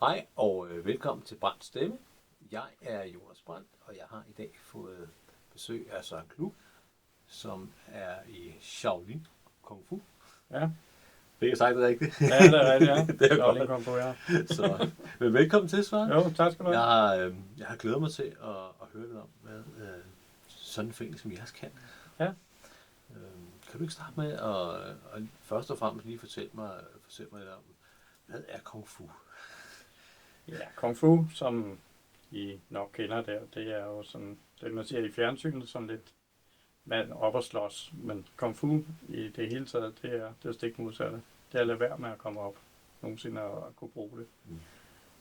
Hej og velkommen til Brandt Stemme. Jeg er Jonas Brandt, og jeg har i dag fået besøg af Søren Klub, som er i Shaolin Kung Fu. Ja. Fik jeg sagt det rigtigt? Ja, det er rigtigt, ja. Det er Shaolin godt. Kung Fu, ja. Så, velkommen til, Søren. Jo, tak skal du have. Jeg har glædet mig til at høre lidt om, hvad sådan en forening som jeres kan. Ja. Kan du ikke starte med at først og fremmest lige fortælle mig lidt om, hvad er Kung Fu? Ja, Kung Fu, som I nok kender der, det er jo sådan, det man ser i fjernsynet, sådan lidt mand op og slås. Men Kung Fu i det hele taget, det er stik modsatte. Det er at lade være med at komme op nogensinde at kunne bruge det.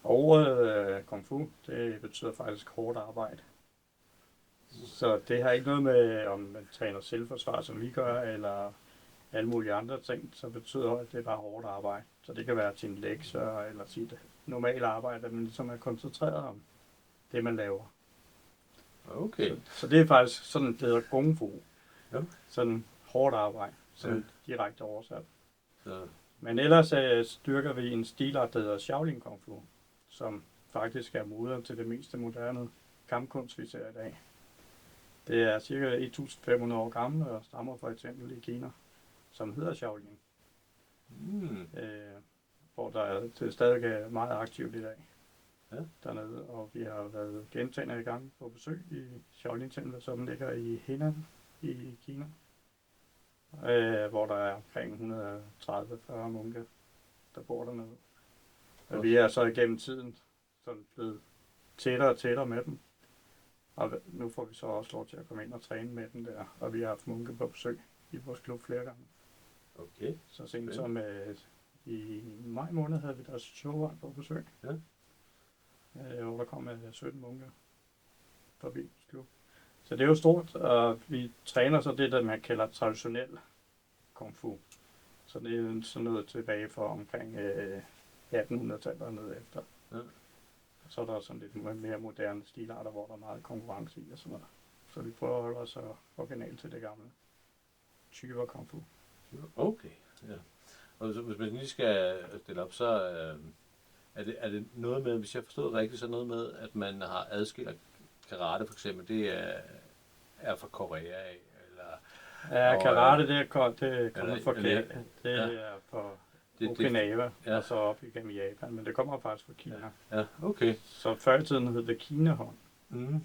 Og ordet Kung Fu, det betyder faktisk hårdt arbejde. Så det har ikke noget med, om man træner selvforsvar, som vi gør, eller alle mulige andre ting, så betyder det, at det er bare hårdt arbejde. Så det kan være til en lektier, eller sit normale arbejde, at man ligesom er koncentreret om det, man laver. Okay. Så det er faktisk sådan, det hedder Kung Fu. Ja. Sådan hårdt arbejde, sådan direkte oversat. Så. Men ellers styrker vi en stilart, der hedder Shaolin Kung Fu, som faktisk er moderen til det meste moderne kampkunst, vi ser i dag. Det er cirka 1500 år gammel og stammer fra et tempel i Kina, som hedder Shaolin. Hvor der er det stadig meget aktivt i dag dernede, og vi har været gentagne i gang på besøg i Shaolin-templet, som ligger i Henan i Kina, hvor der er omkring 130-40 munke, der bor dernede. Og vi er så igennem tiden sådan blevet tættere og tættere med dem. Og nu får vi så også lov til at komme ind og træne med dem der, og vi har haft munke på besøg i vores klub flere gange. Okay. Så sent som i maj måned havde vi deres show på besøg. Ja. Hvor der kom 17 munke forbi vores klub. Så det er jo stort, og vi træner så det, der man kalder traditionel kung fu. Så det er sådan noget tilbage for omkring 1800-tallet og ned efter. Ja. Så er der sådan lidt mere moderne stilarter, hvor der er meget konkurrence i og sådan noget. Så vi prøver at holde os originalt til det gamle typer kung fu. Okay, ja. Og så, hvis man lige skal stille op, så er det noget med, hvis jeg forstod rigtigt, så noget med, at man har adskilt karate for eksempel, det er fra Korea af, eller... Ja, karate, det er kommet fra eller- Kina. Det er fra Okinawa, og så op igennem Japan, men det kommer faktisk fra Kina. Ja, okay. Så før i tiden hed det Kinahånd Mm.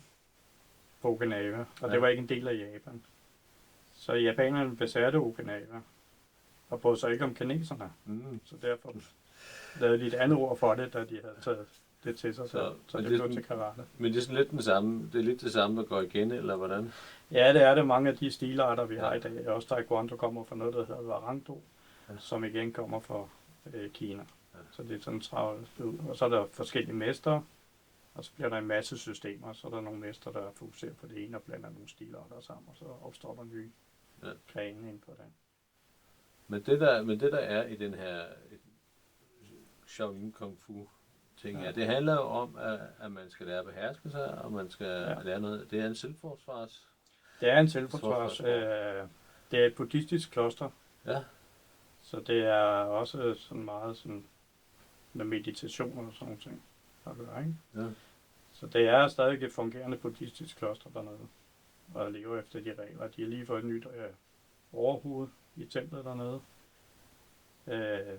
på Okinawa, og det var ikke en del af Japan. Så japanerne besatte Okinawa, og brød sig ikke om kineserne. Så derfor lavede de et andet ord for det, da de havde taget det til sig, så det blev til karate. Men det er sådan lidt den samme, det er lidt det samme, der går igen, eller hvordan? Ja, det er det. Mange af de stilarter, vi har i dag. Også Taekwondo kommer fra noget, der hedder Warangdo, som igen kommer fra Kina. Så det er sådan travlt ud. Og så er der forskellige mestre, og så bliver der en masse systemer. Så er der nogle mestre, der fokuserer på det ene og blander nogle stilarter sammen, og så opstår der nye grene ind på det. Men det der er i den her Shaolin Kung Fu ting, det handler jo om, at man skal lære at beherske sig, og man skal lære noget. Det er en selvforsvars. Det er en selvforsvars. Det er et buddhistisk kloster. Ja. Så det er også sådan meget sådan med meditation og sådan nogle ting. Ikke? Ja. Så det er stadig et fungerende buddhistisk kloster dernede, og lever efter de regler. De har lige fået et nyt overhoved i templet dernede,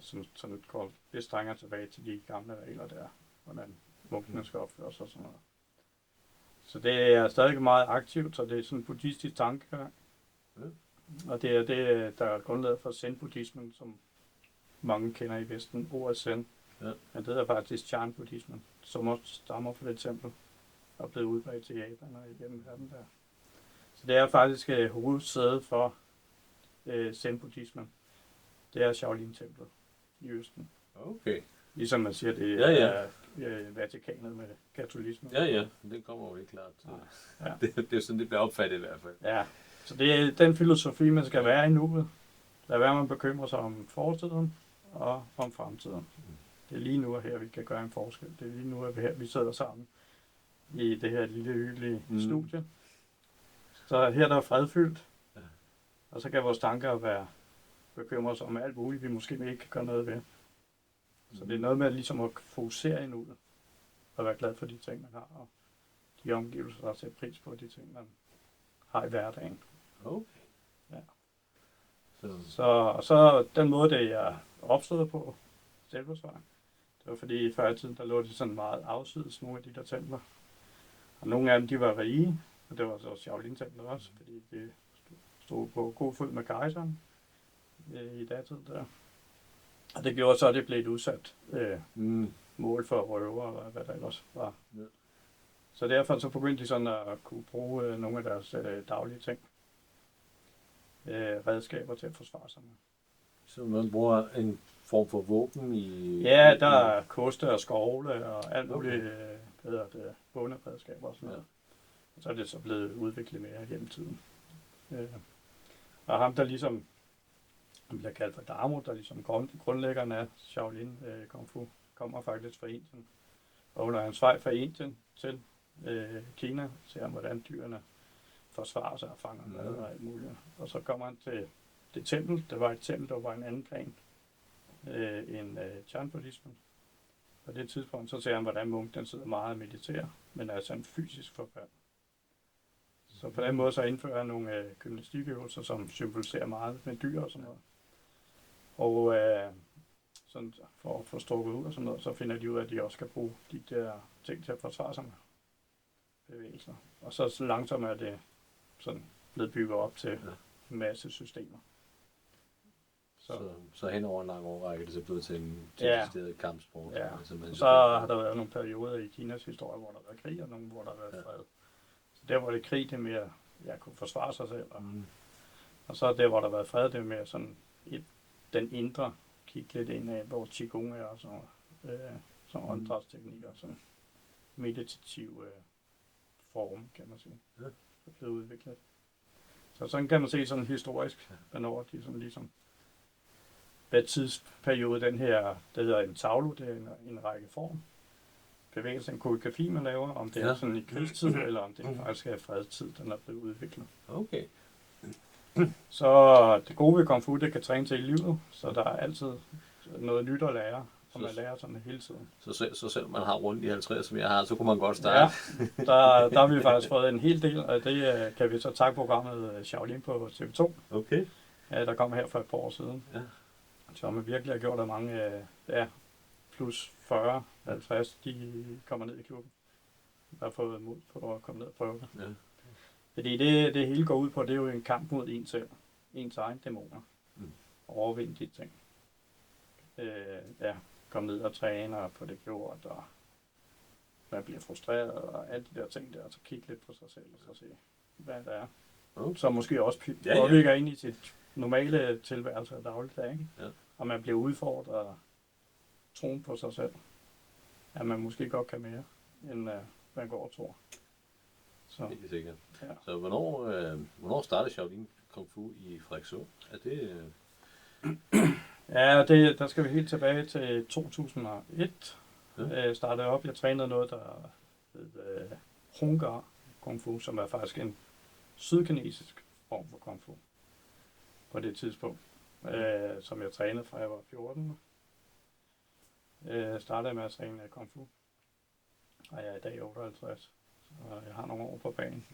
som sådan går lidt strengere tilbage til de gamle regler der, hvordan munkene skal opføre sig og sådan noget. Så det er stadig meget aktivt, så det er sådan en buddhistisk tankegang. Og det er det, der er grundlaget for zen-buddhismen, som mange kender i Vesten, ordet zen. Ja. Men det er faktisk Chan-buddhismen, som også stammer fra det tempel og blevet udbredt til Japan og igennem verden der. Så det er faktisk hovedsædet for zen-buddhismen. Det er Shaolin-templet i Østen. Okay. Ligesom man siger, det er Vatikanet med katolismen. Ja, det kommer jo ikke klart til. Ja. Det er sådan, det bliver opfattet i hvert fald. Ja, så det er den filosofi, man skal være i nuet. Lad være med at bekymre sig om fortiden og om fremtiden. Det er lige nu og her, vi kan gøre en forskel. Det er lige nu og her, vi sidder sammen i det her lille hyggelige studie. Så her der er fredfyldt, og så kan vores tanker være bekymret os om alt muligt, vi måske ikke kan gøre noget ved. Så det er noget med ligesom at fokusere ind ud og være glad for de ting, man har, og de omgivelser, der sætter pris på de ting, man har i hverdagen. Okay. Ja. Så, Og så den måde, det jeg opstod på selvforsvar, det var fordi før i tiden, der lå det sådan meget afsides, nogle af de der templer. Og nogle af dem, de var rige, og det var så Shaolin-templer også, fordi det stod på god fod med kejseren i datid der. Og det gjorde så, at det blev et udsat mål for røver, og hvad der ellers var. Ja. Så derfor så begyndte de sådan at kunne bruge nogle af deres daglige ting, redskaber til at forsvare sig med. så man bruger en form for våben i... Ja, der er koste og skovle og alt muligt bonderedskaber og sådan noget. Og så er det så blevet udviklet mere gennem tiden. Og ham, der ligesom han bliver kaldt for Damo, der ligesom grundlæggeren af Shaolin Kung Fu, kommer faktisk fra Indien. Og under hans vej fra Indien til Kina, ser han, hvordan dyrene forsvarer sig og fanger mad og alt muligt. Og så kommer han til det tempel. Der var et tempel, der var en anden gren end Chan-buddhismen. På det tidspunkt, så ser han, hvordan munken sidder meget og mediterer, men altså en fysisk forfald. Så på den måde så indfører han nogle gymnastikøvelser, som symboliserer meget med dyr og sådan noget. Og sådan, for at få strukket ud og sådan noget, så finder de ud af, at de også skal bruge de der ting til at forsvare sig med bevægelser. Og så langsomt er det sådan blevet bygget op til en masse systemer. Så hen over en lang årrække er det så blevet til en decideret kampsport. Ja. Altså, Så har der været nogle perioder i Kinas historie, hvor der har været krig, og nogle, hvor der har været fred. Så der, hvor det krig, det er mere, kunne forsvare sig selv. Og så der, hvor der har været fred, det er mere sådan den indre, kigge lidt ind af, hvor Qigong er og sådan sådan åndedrætsteknikker, sådan meditativ form, kan man sige. Det er blevet udviklet. Så sådan kan man se sådan historisk, hvornår de sådan ligesom hvad tidsperiode den her, der hedder en tavlo, det er en række form. Bevægelse, en koreografi, man laver, om det er sådan i krigstid, eller om det faktisk er fredstid, den er blevet udviklet. Okay. Så det gode ved Kung Fu, det kan træne til i livet, så der er altid noget nyt at lære, og man lærer sådan hele tiden. Så selv man har rundt i 50, som jeg har, så kunne man godt starte. Ja, der har vi faktisk fået en hel del, og det kan vi så takke programmet Shaolin på TV2. Okay. Der kom her for et par år siden. Ja. Så man virkelig har gjort, at mange plus 40, 50, de kommer ned i klubben. Der har fået mod på at komme ned og prøve det. Ja. Fordi det hele går ud på, det er jo en kamp mod en selv. Ens egen dæmoner. Overvinde de ting. Komme ned og træne og få det gjort, og man bliver frustreret og alle de der ting der, og så kigge lidt på sig selv og så se, hvad der er. Så måske også påvirker ind i sit normale tilværelse og dagligdag, ikke? Ja. Og man bliver udfordret og troen på sig selv, at man måske godt kan mere, end man går og tror. Så. Helt sikkert. Ja. Så hvornår startede Shaolin Kung Fu i Frederikssund? Er det... Ja, der skal vi helt tilbage til 2001. Startede op. Jeg trænede noget, der hed Hungar Kung Fu, som er faktisk en sydkinesisk form for Kung Fu på det tidspunkt, som jeg trænede fra jeg var 14. Startede med at træne Kung Fu, og jeg er i dag 58, og jeg har nogle år på banen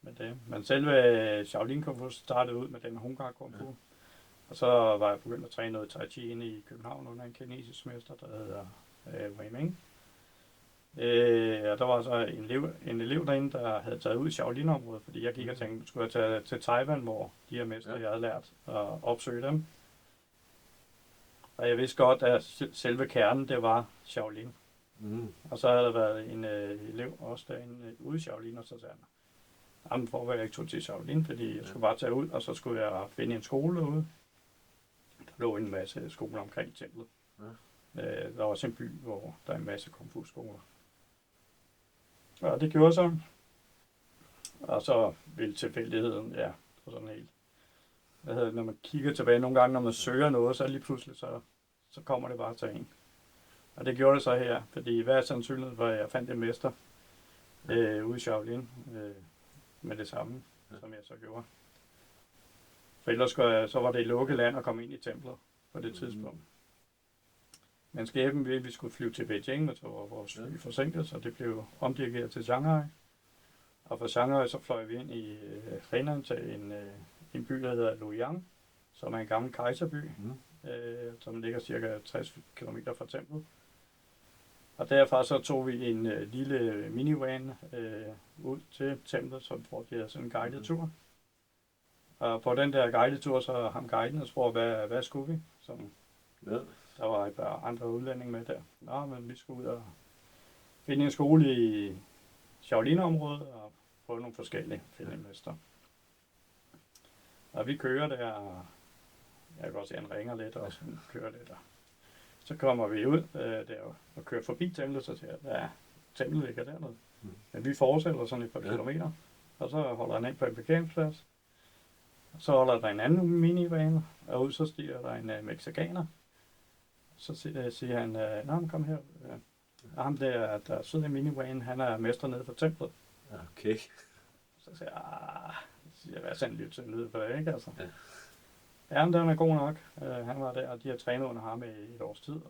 med det. Men selve Shaolin Kung Fu startede ud med den Hungar Kung Fu. Og så var jeg begyndt at træne noget Tai Chi inde i København under en kinesisk mester, der hedder Wei Ming. Og der var så en elev derinde, der havde taget ud i Shaolin-området, fordi jeg gik og tænkte, skulle jeg tage til Taiwan, hvor de her mester, jeg havde lært at opsøge dem. Og jeg vidste godt, at selve kernen, det var Shaolin. Og så havde der været en elev også derinde ude i Shaolin, og så sagde han, jamen hvorfor jeg ikke tog til Shaolin, fordi jeg skulle bare tage ud, og så skulle jeg finde en skole derude. Der lå en masse skoler omkring templet. Der var også en by, hvor der er en masse Kung Fu skoler. Og det gjorde så. Og så ville tilfældigheden, på sådan helt. Når man kigger tilbage nogle gange, når man søger noget, så lige pludselig, så kommer det bare til en. Og det gjorde det så her, fordi hvad er sandsynligheden, hvor jeg fandt en mester ude i Shaolin med det samme, som jeg så gjorde. For ellers så var det et lukket land at komme ind i templet på det tidspunkt. Men skæbnen ville, at vi skulle flyve til Beijing, og så var vores fly forsinket, så det blev omdirigeret til Shanghai. Og fra Shanghai så fløj vi ind i Henan til en by, der hedder Luoyang, som er en gammel kejserby, som ligger cirka 60 km fra templet. Og derfra så tog vi en lille minivan ud til templet, hvor de havde sådan en guided tur. Og på den der guided tur, så ham guiden og spurgte, hvad skulle vi? Så, der var et par andre udlændinge med der. Nå, men vi skulle ud og finde en skole i Shaolin-området og prøve nogle forskellige filmmester. Og vi kører der, og jeg kan også se, at han ringer lidt, og så kører lidt. Så kommer vi ud der og kører forbi templet, så siger jeg, ja, templet ligger dernede. Men vi fortsætter sådan et par kilometer, og så holder han ind på en parkeringsplads. Så holder der en anden minivane, og ud så stiger der en mexicaner. Så siger han, nå, kom her. Ham der sidder i minivanen, han er mester nede for templet. Okay. Så siger jeg, hvad sandt lyt til lyd for det, ikke altså? Ja, men den er god nok. Han var der, og de har trænet under ham i et års tid.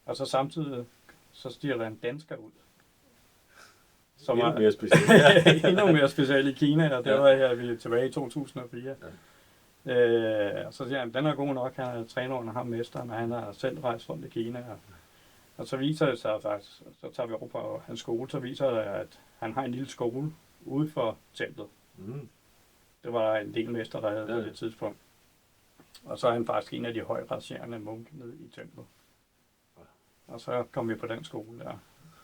Og så samtidig, så stiger der en dansker ud. Som endnu mere specielt. endnu mere specielt i Kina, og det var her, vi er tilbage i 2004. Så siger han, den er god nok, han har trænet under ham mesteren, og han har selv rejst rundt i Kina. Og så viser det sig faktisk, så tager vi over på hans skole, så viser det, at han har en lille skole ude for templet. Det var der en del mester, der havde på det tidspunkt. Og så er han faktisk en af de højracerende munke nede i templet. Og så kom vi på den skole der.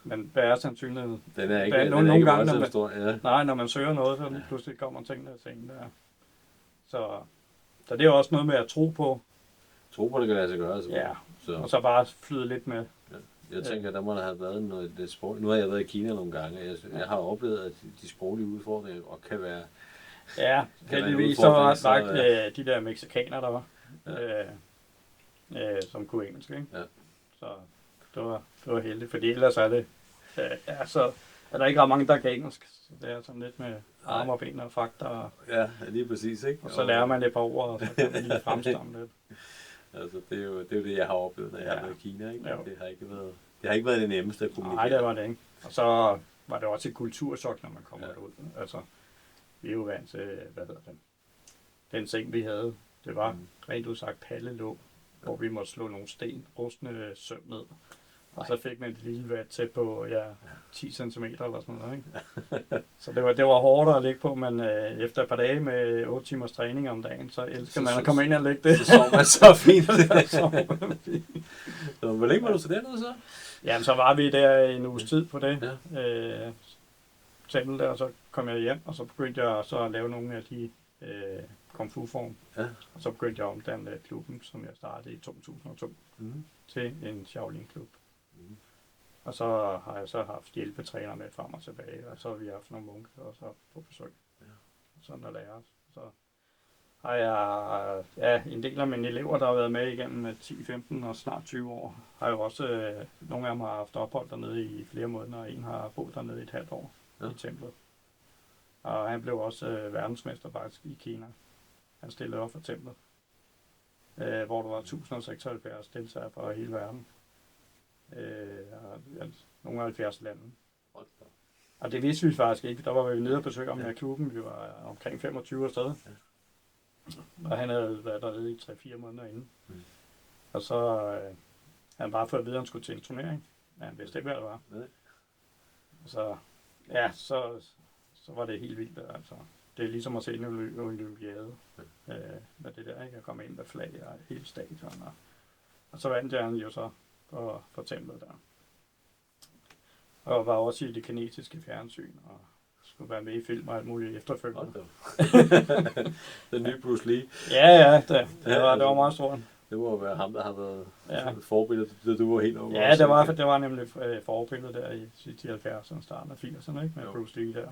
Men hvad er sandsynligheden? Den er ikke, nogle gange, stor. Nej, når man søger noget, så pludselig kommer tingene og ting der. Så det er også noget med at tro på. Tro på, det kan lade sig gøre. Altså. Ja, så. Og så bare flyde lidt med. Ja. Jeg tænker, der må der have været noget sprog. Nu har jeg været i Kina nogle gange. Jeg har oplevet, at de sproglige udfordringer og kan være... Ja, heldigvis så var de der mexikanere, der var, som kunne engelsk, ikke? Ja. Så det var heldigt, fordi ellers er det, så er der ikke ret mange, der kan engelsk. Så det er sådan lidt med arme og ben og fakta. Ja, lige præcis, ikke? Og så lærer man lidt på ord, og så kan man lige fremstamme lidt. Altså, det er jo det, jeg har oplevet, når jeg har været i Kina, ikke? Jo. Det har ikke været det nemmeste at kommunikere. Nej, det var det ikke. Og så var det også et kulturchok, når man kommer derud. Altså, vi er jo vant til, den seng, vi havde, det var rent udsagt pallelåg, hvor vi måtte slå nogle rustne søm ned. Og så fik man et lille vat tæt på 10 cm eller sådan noget, ikke? Så det var hårdt at ligge på, men efter et par dage med 8 timers træning om dagen, så elsker man at komme ind og lægge det. Så sov man så fint. Så hvor længe var du så dernede så? Jamen, så var vi der en uges tid på det. Tempel der, og så kom jeg hjem, og så begyndte jeg så at lave nogle af de kung fu form. Og så begyndte jeg at omdanne klubben, som jeg startede i 2002, til en Shaolin-klub. Og så har jeg så haft hjælpetræner med frem og tilbage, og så har vi haft nogle munke og så på besøg. Sådan at lære os. Så har jeg, en del af mine elever, der har været med igennem 10-15 og snart 20 år, har jo også, nogle af dem har haft ophold dernede i flere måneder, og en har boet dernede i et halvt år i templet. Og han blev også verdensmester faktisk i Kina. Han stillede op for templet, hvor der var 1076 deltagere fra hele verden. Nogle af 70 lande. Og det vidste vi faktisk ikke. Der var vi nede og besøge om i klubben. Vi var omkring 25 afsted. Og han havde været dernede i 3-4 måneder inden. Og så han bare fået at vide, at han skulle til en turnering. Men han vidste ikke, hvad det var. Så var det helt vildt. Altså. Det er ligesom at se en olympiade med det der, ikke? At komme ind med flag og hele stadion. Og så vandt jeg jo så for templet der. Og var også i det kinesiske fjernsyn, og skulle være med i film og alt muligt efterfølgende. Den nye Bruce Lee. Ja, det var meget stort. Det må være ham, der har været forbilledet, da du var helt over. Ja, det var nemlig forbilledet der i 70'erne, starten af 80'erne, ikke? Med Bruce Lee der.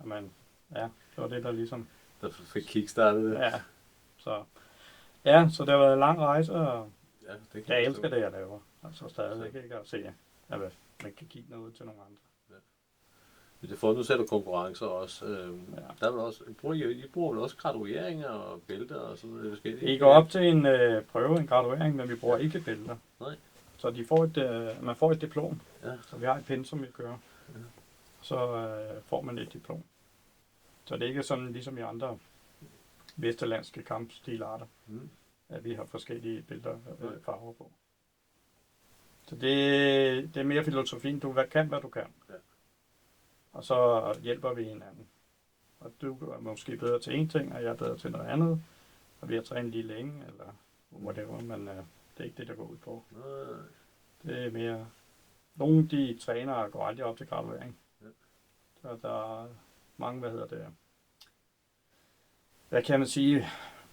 Men det var det, der ligesom... Der fik kickstartet det. Så det har været en lang rejse, og jeg elsker det, jeg laver. Altså stadigvæk ikke at se, at man kan give noget til nogle andre. Det får nu selv konkurrencer også. Ja. Der er vel også, I bruger vel også gradueringer og bælter og sådan noget forskelligt? Vi går op til en prøve, en graduering, men vi bruger ikke bælter. Nej. Så de får man får et diplom. Ja. Så vi har et pensum, vi kører. Ja. Så får man et diplom. Så det er ikke sådan ligesom i andre vesterlandske kampstilarter, at vi har forskellige bælter farver på. Så det er mere filosofien, du kan, hvad du kan. Ja. Og så hjælper vi hinanden. Og du er måske bedre til en ting, og jeg er bedre til noget andet. Og vi har trænet lige længe, eller whatever, men det er ikke det, der går ud på. Det er mere... Nogle de trænere går aldrig op til graduering. Ja. Så der er mange, hvad kan man sige?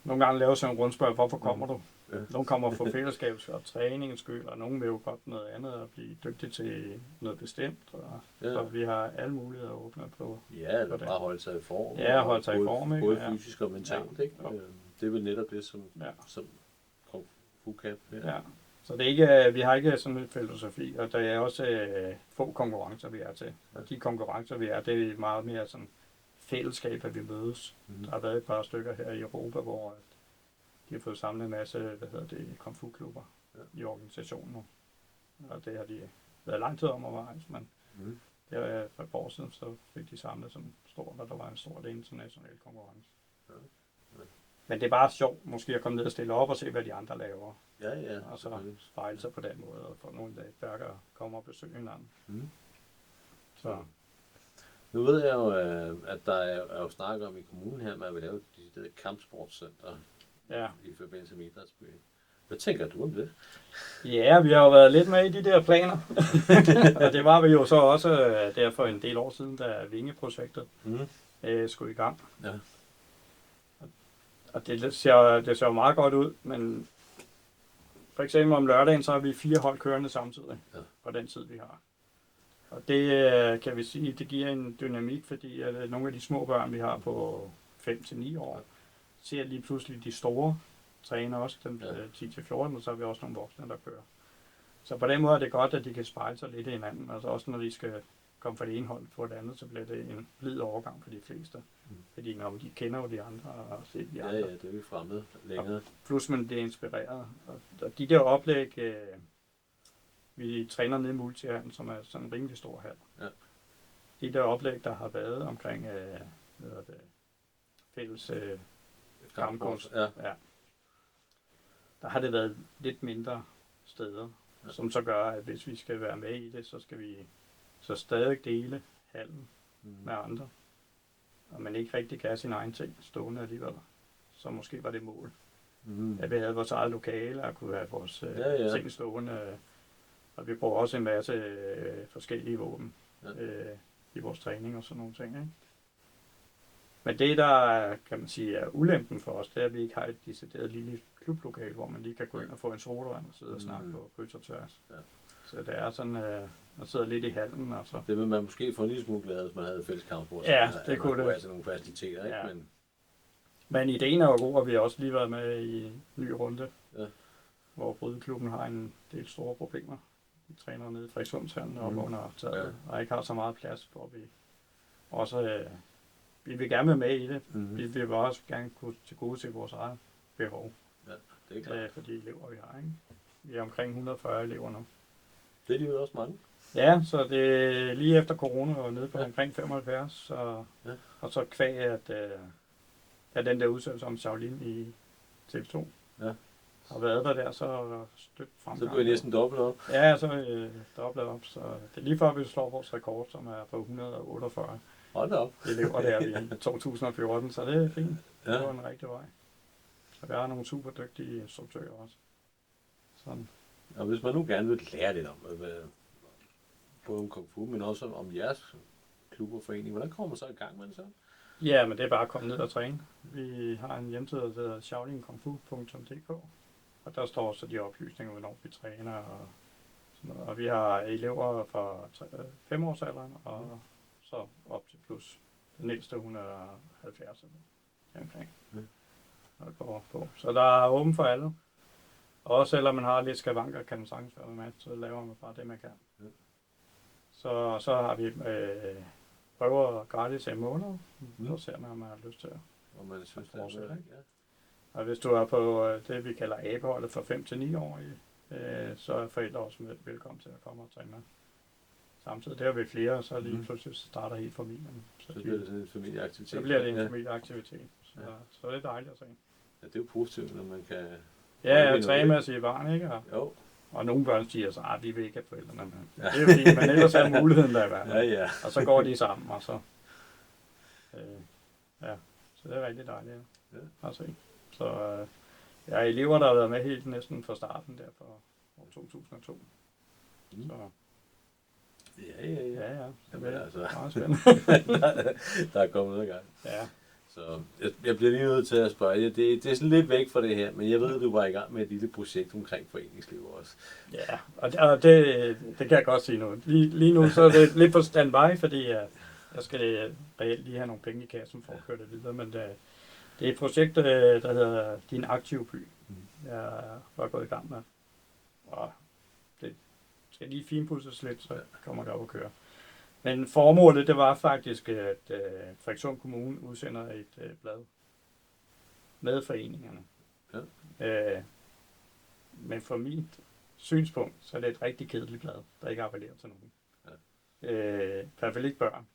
Nogle gange laver sådan en rundspørg, hvorfor kommer du? Ja. Nogle kommer for fællesskabs- og træningens skyld, og nogle vil jo godt noget andet og blive dygtig til noget bestemt. Og så vi har alle muligheder åbne på. Ja, eller bare holde sig i form. Ja, holde sig i form, ikke? Både fysisk og mentalt, ikke? Det er vel netop det, som Kung Fu kan. Ja. Så det er ikke, vi har ikke sådan en filosofi, og der er også få konkurrencer, vi er til. Og de konkurrencer, vi er, det er meget mere sådan fællesskab, at vi mødes. Der har været et par stykker her i Europa, hvor de har fået samlet en masse, Kung Fu-klubber i organisationen nu. Og det har de været lang tid om at veje, men det var for et år siden, så fik de samlet som stort, og der var en stor international konkurrence. Men det er bare sjovt, måske at komme ned og stille op og se, hvad de andre laver. Ja. Og så spejle sig på den måde, og få nogle værker komme og besøge hinanden. Så. Nu ved jeg jo, at der er jo snakket om i kommunen her, at man vil lave de kampsportscenter i forbindelse med idrætsbyen. Hvad tænker du om det? Ja, vi har jo været lidt med i de der planer. Og det var vi jo så også der for en del år siden, da Vinge-projektet skulle i gang. Ja. Og det ser jo meget godt ud, men for eksempel om lørdagen, så har vi 4 hold kørende samtidig på den tid, vi har. Og det kan vi sige, det giver en dynamik, fordi at nogle af de små børn, vi har på 5-9 år, ser lige pludselig de store træner også, dem 10-14, og så har vi også nogle voksne, der kører. Så på den måde er det godt, at de kan spejle sig lidt i hinanden, altså også når de skal komme fra det ene hold på det andet, så bliver det en blid overgang for de fleste. Fordi når de kender jo de andre og ser de andre. Ja, det er jo fremmed længere. Og plus man bliver inspireret. Og de der oplæg, vi træner nede i Multihallen, som er sådan en rimelig stor hal. Ja. De der oplæg, der har været omkring fælles kampkunst, der har det været lidt mindre steder, som så gør, at hvis vi skal være med i det, så skal vi så stadig dele hallen med andre. Og man ikke rigtig kan have sin egen ting stående alligevel. Så måske var det mål. At vi havde vores eget lokale og kunne have vores ting stående. Og vi bruger også en masse forskellige våben i vores træning og sådan nogle ting. Ikke? Men det, der kan man sige er ulempen for os, det er, at vi ikke har et decideret lille klublokale, hvor man lige kan gå ind og få en sodavand og sidde og snakke på kryds og tværs. Ja. Så det er sådan, man sidder lidt i hallen. Og så. Det vil man måske få en lille smule glad, hvis man havde fælles kampsport. Ja, det kunne det. Altså nogle faciliteter, ikke? Ja. Men ideen er jo god, og vi har også lige været med i en ny runde, hvor Brydeklubben har en del store problemer. Vi træner nede i Frederikssundshallen og under taget, og ikke har så meget plads, hvor vi også vi vil gerne være med i det. Vi vil også gerne kunne til gode til vores eget behov. Ja, det er klart. For de elever, vi har. Ikke? Vi er omkring 140 elever nu. Det er jo også mange. Ja, så det er lige efter corona var nede på omkring 75, og så kvæg, at den der udsendelse om Shaolin i TV2 har været der, så stødt fremgang. Så bliver det næsten dobbelt op. Ja, så dobbelt op, så det er lige før, vi slår vores rekord, som er på 148 Hold da op. elever der i 2014, så det er fint. Det var en rigtig vej. Og vi har nogle super dygtige instruktører også. Sådan. Og hvis man nu gerne vil lære lidt om, både om Kung Fu, men også om jeres klub og forening, hvordan kommer man så i gang med det så? Ja, men det er bare at komme ned og træne. Vi har en hjemmeside, der hedder shaolinkungfu.dk, og der står så de oplysninger, hvornår vi træner og sådan noget. Og vi har elever fra 5-årsalderen og så op til plus. Den ældste 170 omkring. Og går på. Så der er åben for alle. Og også selvom man har lidt skavanker, kan man sagtens være med, så laver man bare det, man kan. Så har vi prøver gratis en måned, så ser man, om man har lyst til at. Og man synes, det er fortsætte, noget, ikke? ja. Og hvis du er på det, vi kalder abeholdet for 5 til 9 år, så er forældre også velkommen til at komme og tage med. Samtidig der er vi flere, og så lige pludselig starter hele familien. Så bliver det sådan en familieaktivitet. Så bliver det en familieaktivitet. Så det er dejligt at se. Ja, det er jo positivt, når man kan... Ja, jeg træner med at sige barn, ikke? Og nogle børn siger så, vi vil ikke have forældrene med. Det er jo fint, men ellers er muligheden der i verden. Ja. Og så går de sammen, og så... så det er rigtig dejligt at se. Så jeg er elever, der har været med helt næsten fra starten der for år 2002. Så... Ja. Jamen, altså, meget spændende. der er kommet noget i gang. Ja. Så jeg bliver lige nødt til at spørge jer. Det er sådan lidt væk fra det her, men jeg ved, at du var i gang med et lille projekt omkring foreningsliv også. Ja, og det kan jeg godt sige nu. Lige nu så er det lidt på standby, fordi jeg skal reelt lige have nogle penge i kassen for at køre det videre. Men det er et projekt, der hedder Din Aktive By. Jeg var gået i gang med. Og det skal lige finpudses lidt, så kommer det op at køre. Men formålet, det var faktisk, at Frederikssund Kommune udsender et blad med foreningerne. Ja. Men fra mit synspunkt, så er det et rigtig kedeligt blad, der ikke appellerer til nogen. Ja. I hvert fald ikke børn,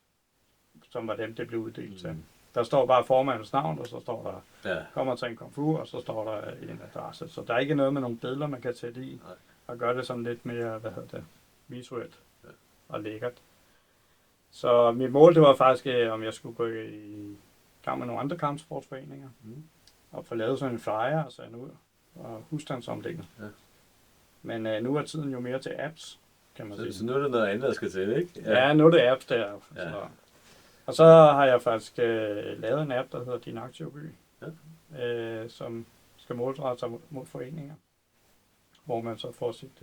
som var dem, det blev uddelt til. Der står bare formandens navn, og så står der, kommer til en komfur, og så står der en adresse. Så der er ikke noget med nogle billeder, man kan sætte i, og gøre det sådan lidt mere, visuelt og lækkert. Så mit mål, det var faktisk, om jeg skulle gå i gang med nogle andre kampsportsforeninger, og få lavet sådan en flyer og sende ud, og husstandsomdeling. Ja. Men nu er tiden jo mere til apps, kan man sige. Så nu er det noget andet, der skal til, ikke? Ja, nu er det apps der. Ja. Og så har jeg faktisk lavet en app, der hedder Din Aktive By, som skal målrette sig mod foreninger, hvor man så får sit,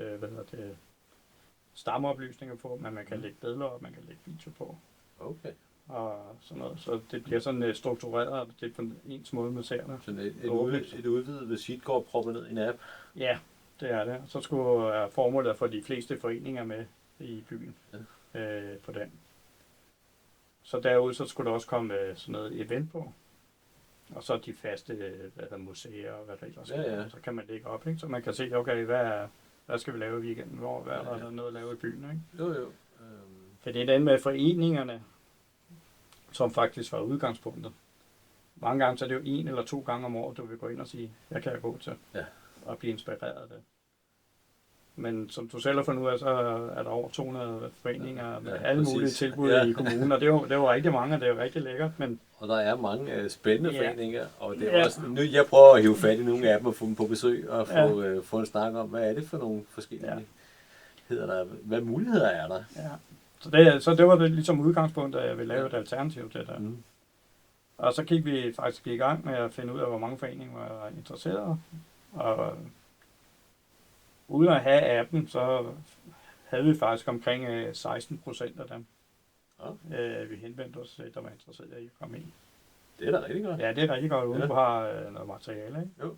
stammeoplysninger på, men man kan lægge billeder op, man kan lægge video på. Okay. Og sådan noget. Så det bliver sådan struktureret, og det er på ens måde, man ser det. Så et udvidet visitkort proppet ned i en app? Ja, det er det. Så skulle formålet at få de fleste foreninger med i byen på den. Så derude så skulle der også komme sådan noget event på. Og så de faste museer og hvad der ellers skal. Så kan man lægge op, ikke? Så man kan se, okay, hvad skal vi lave i weekenden? Hvad er der noget at lave i byen, ikke? Jo. For det er den med foreningerne, som faktisk var udgangspunktet. Mange gange så er det jo 1 eller 2 gange om året, du vil gå ind og sige, jeg kan gå til. Og blive inspireret af det. Men som du selv har fundet ud af, så er der over 200 foreninger med alle mulige tilbud i kommunen. Og det er jo rigtig mange, og det er jo rigtig lækkert. Men og der er mange spændende foreninger, og det er også, nu jeg prøver at hive fat i nogle af dem og få dem på besøg og få en snak om, hvad er det for nogle forskellige der, hvad muligheder er der? Ja. Så det var det ligesom udgangspunkt, at jeg ville lave et alternativ til det. Og så gik vi faktisk i gang med at finde ud af, hvor mange foreninger var interesserede. Og uden at have appen, så havde vi faktisk omkring 16% af dem. Vi henvendte os til, der var interesseret i at komme ind. Det er da rigtig godt. Ja, det er rigtig godt, uden du har noget materiale, ikke? Jo.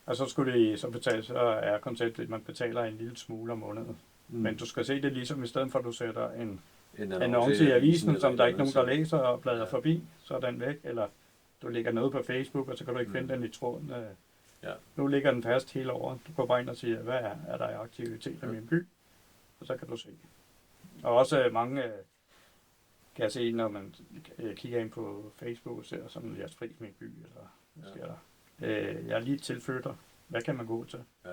Og så skulle det så betale, så er konceptet, at man betaler en lille smule om måneden. Men du skal se det ligesom, i stedet for at du sætter en annonce i avisen, som der er ikke nogen, der læser og bladrer forbi, så er den væk. Eller du lægger noget på Facebook, og så kan du ikke finde den i tråden. Nu ligger den fast hele året. Du går bare ind og siger, hvad er der i aktivitet i min by? Og så kan du se. Og også mange kan jeg se, når man kigger ind på Facebook og ser sådan, jeg fri min by, eller hvad sker der? Jeg er lige tilflytter. Hvad kan man gå til? Ja.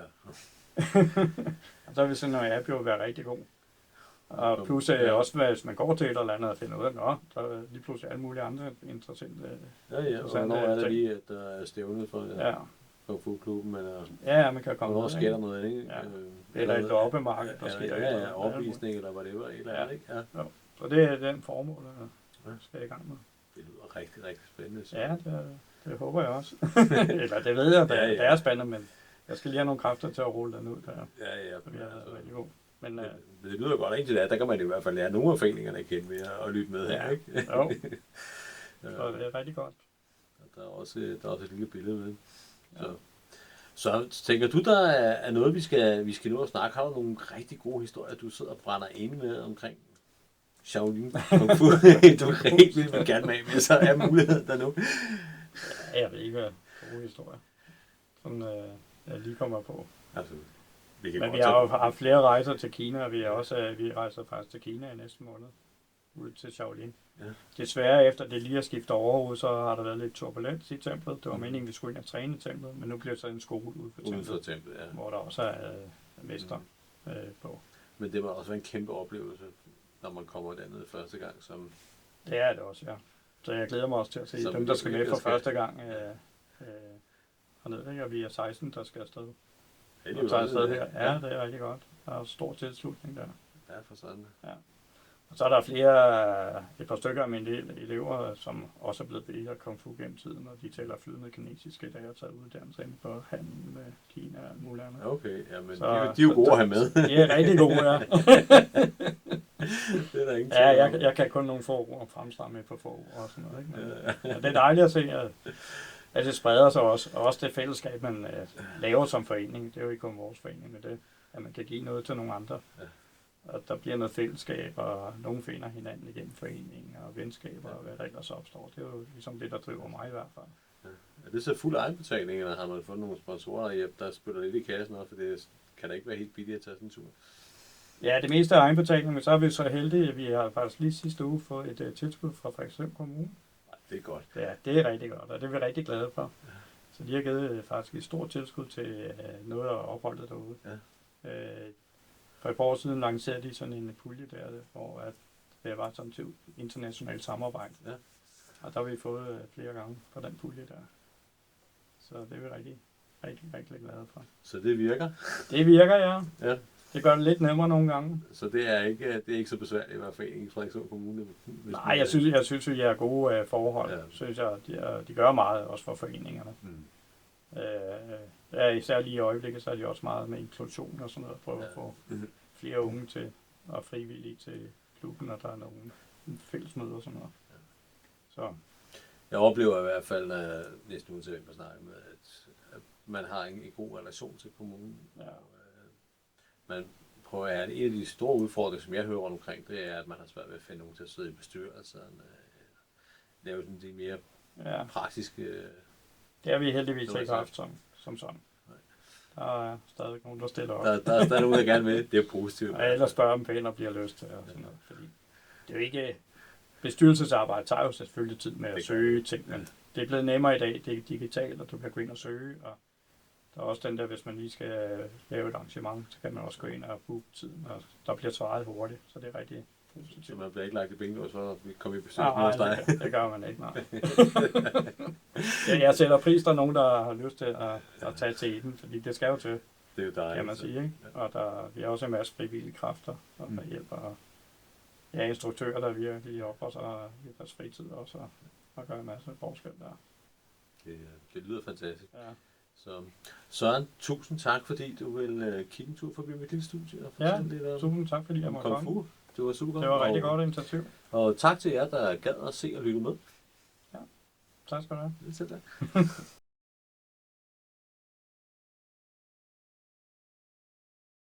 Og så vil sådan noget app jo være rigtig god. Og plus også, hvis man går til et eller andet og finder ud af, så er lige pludselig alle mulige andre interessante. Og når er det lige, at der er stævnet for fodklubben, eller man kan komme hvornår sker der noget, ikke? Eller et loppemarked, der sker overvisning, eller hvad det var, et eller andet, ikke? Ja. Så det er den formål, der skal i gang med. Det lyder rigtig, rigtig spændende. Så. Ja, det håber jeg også. Eller det ved jeg, det er spændende, men jeg skal lige have nogle kræfter til at rulle den ud. Der. Ja. Så det er rigtig god. Men, det lyder godt indtil der kan man i hvert fald lære nogle af foreningerne at kende ved at lytte med her, ikke? Jo. Så det er rigtig godt. Der er også et lille billede med. Så tænker du, der er noget, vi skal nå at snakke? Har du nogle rigtig gode historier, du sidder og brænder inde med omkring Shaolin Kung Fu, du rigtig vil gerne med, så er muligheden der nu. Ja, jeg ved ikke, hvad gode historier, som jeg lige kommer på. Altså, vi kan Men godt vi har jo tage- haft flere rejser til Kina, og vi rejser faktisk til Kina i næste måned, ud til Shaolin. Ja. Desværre efter det lige er skiftet overhoved, så har der været lidt turbulens i templet. Det var meningen, vi skulle ind og træne i templet, men nu bliver det så en skole ude på uden for templet, templet, ja. hvor der også er mester på. Men det må også være en kæmpe oplevelse, når man kommer dernede første gang, som Det er det også, ja. Så jeg glæder mig også til at se Som dem, der skal med for skal- første gang hernede, ikke? Og vi er 16, der skal afsted. ja, Og tager afsted her. Ja, det er rigtig godt. Der er stor tilslutning der. Ja, for sådan. Og så er der flere, et par stykker af mine elever, som også er blevet bedt af Kung Fu gennem tiden, og de taler flydende kinesisk i dag og taget uddannelse inden for handel med Kina og muligt andet. Okay, ja, men Så- de er jo gode at have med. De er rigtig gode, ja. Det er der ingen Ja, tvivl om. jeg kan kun nogle få ord fremstamme på få ord og sådan noget. Ikke? Men, ja, det er dejligt at se, at det spreder sig også. Og også det fællesskab, man laver som forening. Det er jo ikke kun vores forening, men det, at man kan give noget til nogle andre. Ja. Og der bliver noget fællesskab, og nogen finder hinanden igennem foreningen, og venskaber, og hvad der ellers opstår. Det er jo ligesom det, der driver mig i hvert fald. Er det så fuld egenbetaling, eller har man fået nogle sponsorer, der spytter lidt i kassen også, for det kan da ikke være helt billigt at tage sådan en tur? Ja, det meste er egenbetaling, men så er vi så heldige, at vi har faktisk lige sidste uge fået et tilskud fra Frederikshavn Kommune. Det er godt. Ja, det er rigtig godt, og det er vi rigtig glade for. Så de har givet faktisk et stort tilskud til noget af opholdet derude. Ja. For et par år siden lancerede de sådan en pulje der, hvor at det var sådan til internationalt samarbejde. Ja. Og der har vi fået flere gange på den pulje der. Så det er vi rigtig glade for. Så det virker. Det virker, ja. Ja. Det gør det lidt nemmere nogle gange. Så det er ikke så besværligt at være forening i Frederikshavn Kommune? Nej, jeg synes vi har gode forhold. Ja. Synes jeg, de gør meget også for foreningerne. Ja, især lige i øjeblikket, så er de også meget med inklusion og sådan noget, prøve at få flere unge til og frivillige til klubben, og der er nogle fællesmøder og sådan noget. Så Jeg oplever i hvert fald, næsten uanset hvem man snakker med, at man har en god relation til kommunen. ja, Man prøver at en af de store udfordringer, som jeg hører rundt omkring, det er, at man har svært ved at finde nogen til at sidde i bestyrelsen. Lave sådan de mere ja, praktiske... det har vi heldigvis Det var ikke så. haft som sådan. Der er stadig nogen, der stiller op. Der er stadig nogen, der gerne vil. Det er positivt. Og ellers spørger dem pænt og bliver lyst til og sådan noget. Fordi det er jo ikke... Bestyrelsesarbejde tager jo selvfølgelig tid med at Det gør søge ting, men det er blevet nemmere i dag. Det er digitalt, og du kan gå ind og søge. Og der er også den der, hvis man lige skal lave et arrangement, så kan man også gå ind og booke tiden, og der bliver svaret hurtigt, så det er rigtig Så positivt. man bliver ikke lagt i bingo, så vi kommer i bestyrelsen Nej, hos dig. det gør man ikke, nej. Jeg sætter pris, der er nogen, der har lyst til at tage til den, fordi det skal jo til, Det er jo dejligt. kan man sige, ikke? Og vi har også en masse frivillige kræfter, der hjælper. Ja, instruktører, der virkelig opfører sig i deres fritid også, og gør en masse forskel der. Det lyder fantastisk. Ja, Så Søren, tusind tak, fordi du vil kigge en tur forbi mit lille studie og Ja, fortælle lidt om tusind tak, fordi jeg måtte Kung komme. Fu. Det var super godt. Det var rigtig godt initiativ. Og tak til jer, der gad at se og lytte med. Tak skal du have. Selv tak.